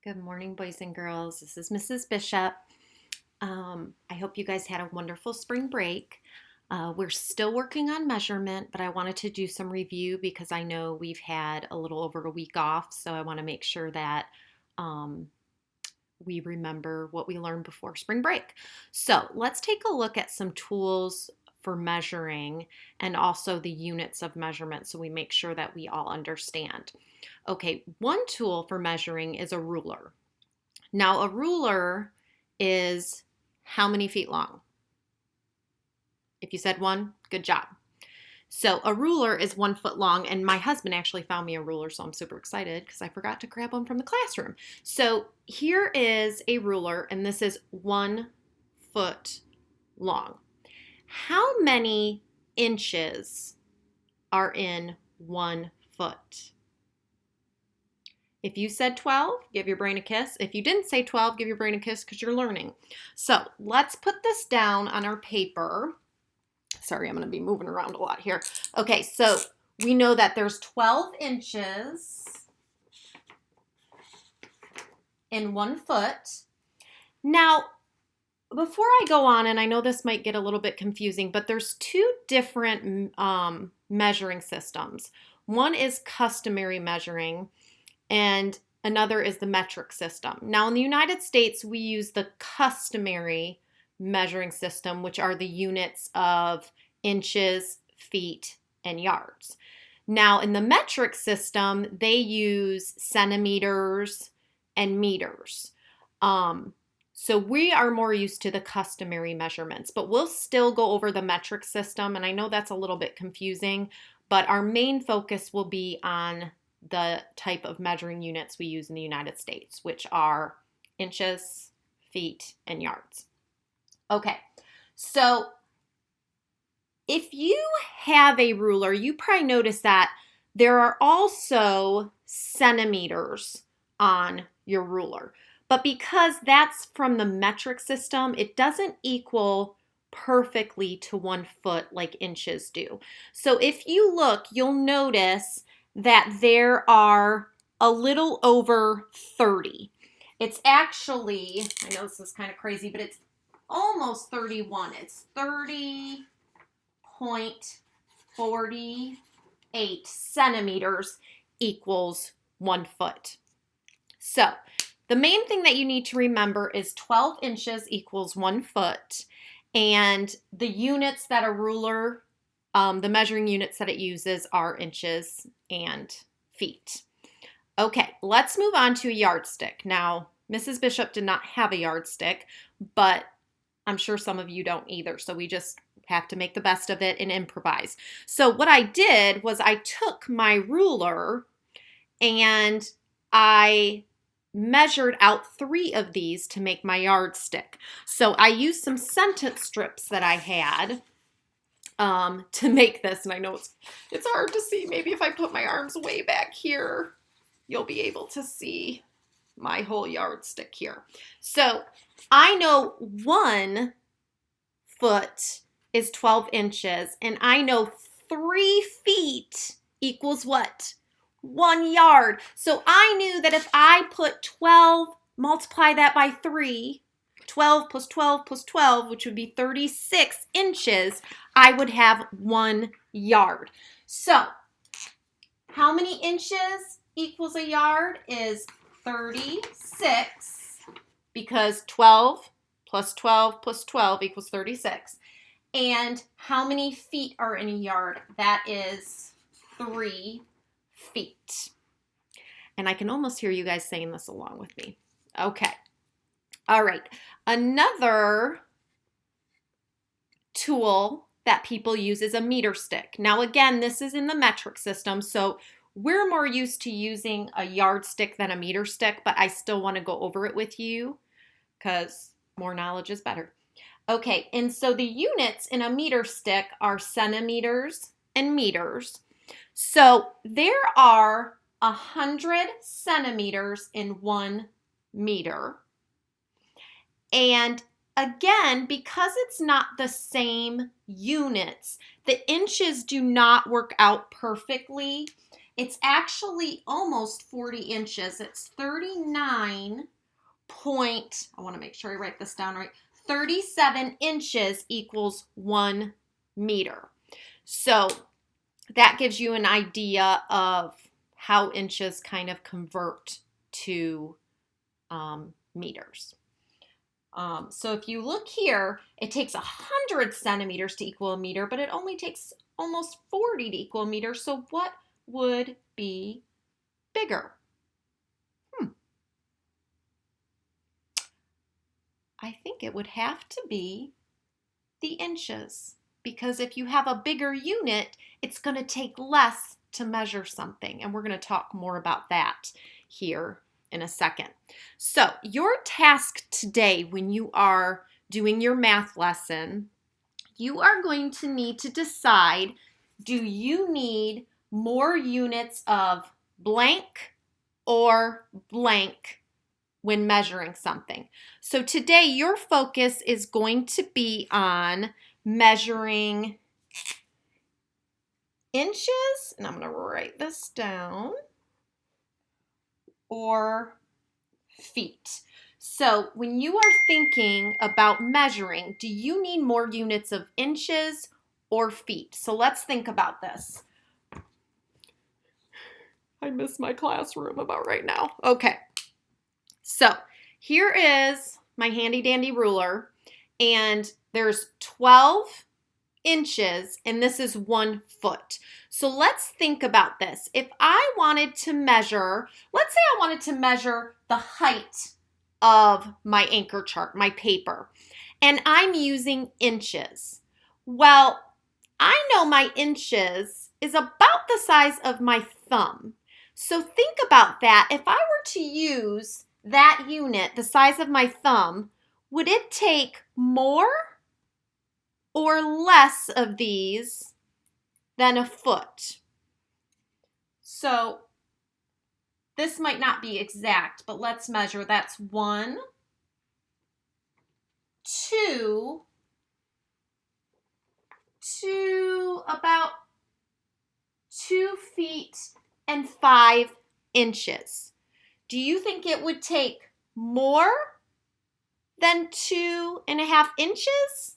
Good morning, boys and girls. This is Mrs. Bishop. I hope you guys had a wonderful spring break. We're still working on measurement, but I wanted to do some review because I know we've had a little over a week off, so I want to make sure that um, we remember what we learned before spring break. So let's take a look at some tools for measuring and also the units of measurement so we make sure that we all understand. Okay, one tool for measuring is a ruler. Now, a ruler is how many feet long? If you said one, good job. So, a ruler is 1 foot long, and my husband actually found me a ruler, so I'm super excited because I forgot to grab one from the classroom. So, here is a ruler, and this is 1 foot long. How many inches are in 1 foot? If you said 12, give your brain a kiss. If you didn't say 12, give your brain a kiss because you're learning. So let's put this down on our paper. Sorry, I'm going to be moving around a lot here. Okay, so we know that there's 12 inches in 1 foot. Now, before I go on, and I know this might get a little bit confusing, but there's two different measuring systems. One is customary measuring, and another is the metric system. Now, in the United States, we use the customary measuring system, which are the units of inches, feet, and yards. Now, in the metric system, they use centimeters and meters. So we are more used to the customary measurements, but we'll still go over the metric system. And I know that's a little bit confusing, but our main focus will be on the type of measuring units we use in the United States, which are inches, feet, and yards. Okay, so if you have a ruler, you probably notice that there are also centimeters on your ruler. But because that's from the metric system, it doesn't equal perfectly to 1 foot like inches do. So if you look, you'll notice that there are a little over 30. It's actually, I know this is kind of crazy, but it's almost 31. It's 30.48 centimeters equals 1 foot. So the main thing that you need to remember is 12 inches equals 1 foot, and the units that a ruler the measuring units that it uses are inches and feet. Okay, let's move on to a yardstick. Now, Mrs. Bishop did not have a yardstick, but I'm sure some of you don't either. So we just have to make the best of it and improvise. So what I did was I took my ruler and I measured out 3 of these to make my yardstick. So I used some sentence strips that I had to make this, and I know it's hard to see. Maybe if I put my arms way back here, you'll be able to see my whole yardstick here. So I know 1 foot is 12 inches, and I know 3 feet equals what? 1 yard. So I knew that if I put 12, multiply that by 3, 12 plus 12 plus 12, which would be 36 inches, I would have 1 yard. So how many inches equals a yard is 36, because 12 plus 12 plus 12 equals 36. And how many feet are in a yard? That is 3 feet. And I can almost hear you guys saying this along with me. Okay. All right. Another tool that people use is a meter stick. Now, again, this is in the metric system, so we're more used to using a yardstick than a meter stick, but I still want to go over it with you because more knowledge is better. Okay, and so the units in a meter stick are centimeters and meters. So there are 100 centimeters in 1 meter. And again, because it's not the same units, the inches do not work out perfectly It's actually almost 40 inches. It's 39 point, I want to make sure I write this down right, 37 inches equals 1 meter. So that gives you an idea of how inches kind of convert to meters. So if you look here, it takes 100 centimeters to equal a meter, but it only takes almost 40 to equal a meter. So what would be bigger? I think it would have to be the inches, because if you have a bigger unit, it's going to take less to measure something. And we're going to talk more about that here in a second. So your task today, when you are doing your math lesson, you are going to need to decide, do you need more units of blank or blank when measuring something? So today your focus is going to be on measuring inches, and I'm going to write this down, or feet. So when you are thinking about measuring, do you need more units of inches or feet? So let's think about this. I miss my classroom about right now. Okay. So here is my handy dandy ruler, and there's 12 inches, and this is 1 foot. So let's think about this. If I wanted to measure, let's say I wanted to measure the height of my anchor chart, my paper, and I'm using inches. Well, I know my inches is about the size of my thumb. So think about that. If I were to use that unit, the size of my thumb, would it take more or less of these than a foot? So this might not be exact, but let's measure. That's 1, 2, about 2 feet and 5 inches. Do you think it would take more than 2.5 inches?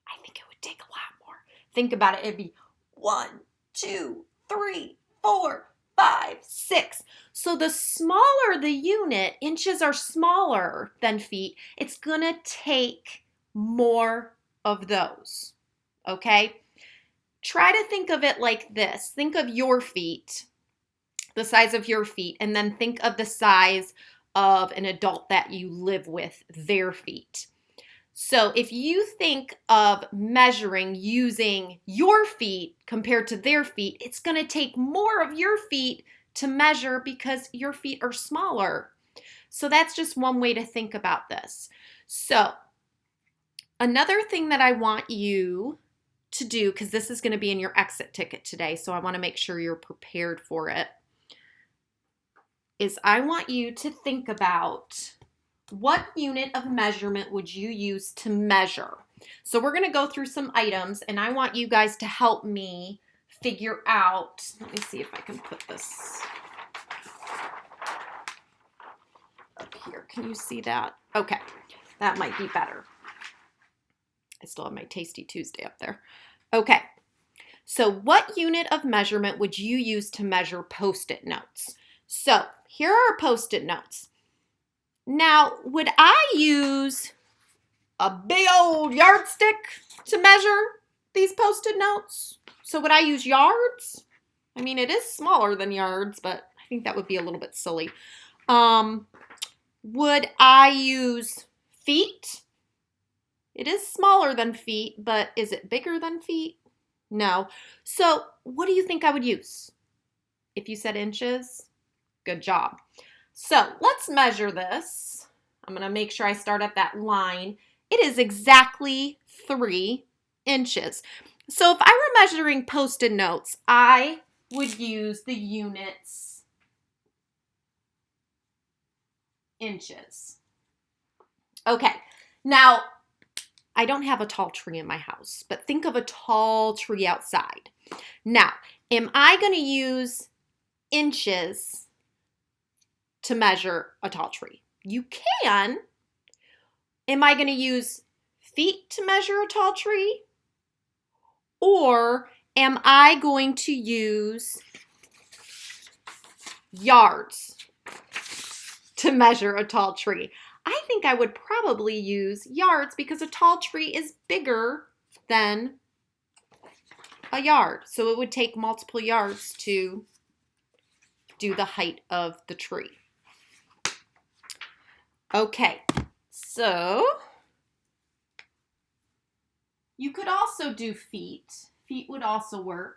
I think it would take a lot more. Think about it. It'd be 1, 2, 3, 4, 5, 6. So the smaller the unit, inches are smaller than feet, it's going to take more of those. Okay? Try to think of it like this. Think of your feet, the size of your feet, and then think of the size of an adult that you live with, their feet. So if you think of measuring using your feet compared to their feet, it's going to take more of your feet to measure because your feet are smaller. So that's just one way to think about this. So another thing that I want you to do, because this is going to be in your exit ticket today, so I want to make sure you're prepared for it, is I want you to think about, what unit of measurement would you use to measure? So we're going to go through some items, and I want you guys to help me figure out, let me see if I can put this up here. Can you see that? Okay, that might be better. I still have my Tasty Tuesday up there. Okay, so what unit of measurement would you use to measure Post-it notes? So here are Post-it notes. Now, would I use a big old yardstick to measure these Post-it notes? So would I use yards? I mean, it is smaller than yards, but I think that would be a little bit silly. Would I use feet? It is smaller than feet, but is it bigger than feet? No. So what do you think I would use? If you said inches, good job. So let's measure this. I'm going to make sure I start at that line. It is exactly 3 inches. So if I were measuring Post-it notes, I would use the units inches. Okay, now I don't have a tall tree in my house, but think of a tall tree outside. Now, am I going to use inches to measure a tall tree. You can. Am I going to use feet to measure a tall tree? Or am I going to use yards to measure a tall tree? I think I would probably use yards because a tall tree is bigger than a yard. So it would take multiple yards to do the height of the tree. Okay, so you could also do feet. Feet would also work.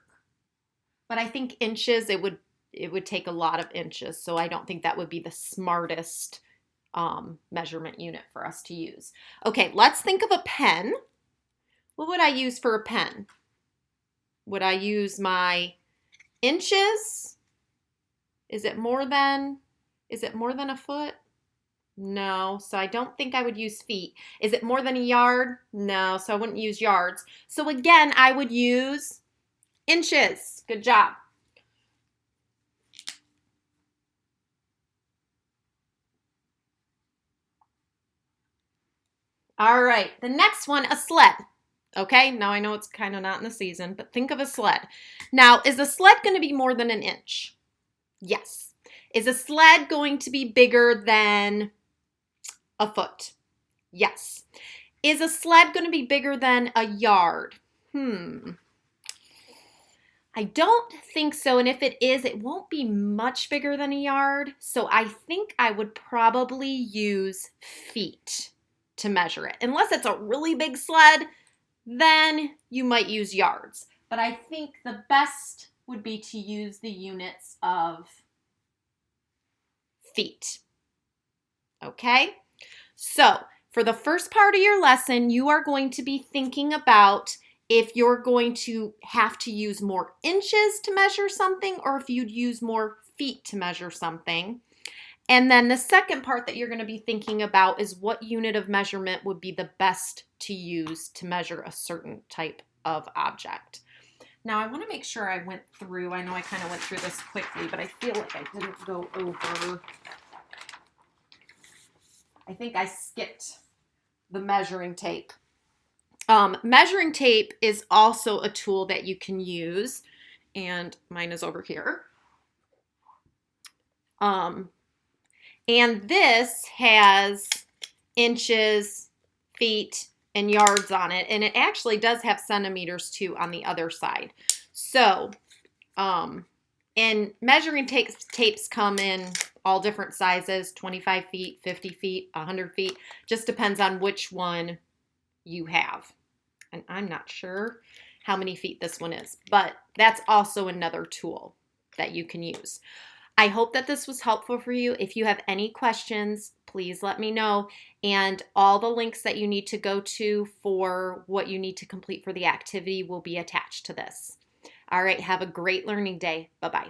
But I think inches, it would take a lot of inches. So I don't think that would be the smartest measurement unit for us to use. Okay, let's think of a pen. What would I use for a pen? Would I use my inches? Is it more than a foot? No, so I don't think I would use feet. Is it more than a yard? No, so I wouldn't use yards. So again, I would use inches. Good job. All right, the next one, a sled. Okay, now I know it's kind of not in the season, but think of a sled. Now, is a sled going to be more than an inch? Yes. Is a sled going to be bigger than a foot? Yes. Is a sled going to be bigger than a yard? I don't think so, and if it is, it won't be much bigger than a yard, so I think I would probably use feet to measure it. Unless it's a really big sled, then you might use yards. But I think the best would be to use the units of feet. Okay? So, for the first part of your lesson, you are going to be thinking about if you're going to have to use more inches to measure something or if you'd use more feet to measure something. And then the second part that you're going to be thinking about is what unit of measurement would be the best to use to measure a certain type of object. Now, I want to make sure I went through, I know I kind of went through this quickly, but I feel like I didn't go over. I think I skipped the measuring tape. Measuring tape is also a tool that you can use, and mine is over here. And this has inches, feet, and yards on it, and it actually does have centimeters too on the other side. So, and measuring tapes come in all different sizes, 25 feet, 50 feet, 100 feet, just depends on which one you have. And I'm not sure how many feet this one is, but that's also another tool that you can use. I hope that this was helpful for you. If you have any questions, please let me know. And all the links that you need to go to for what you need to complete for the activity will be attached to this. All right, have a great learning day. Bye-bye.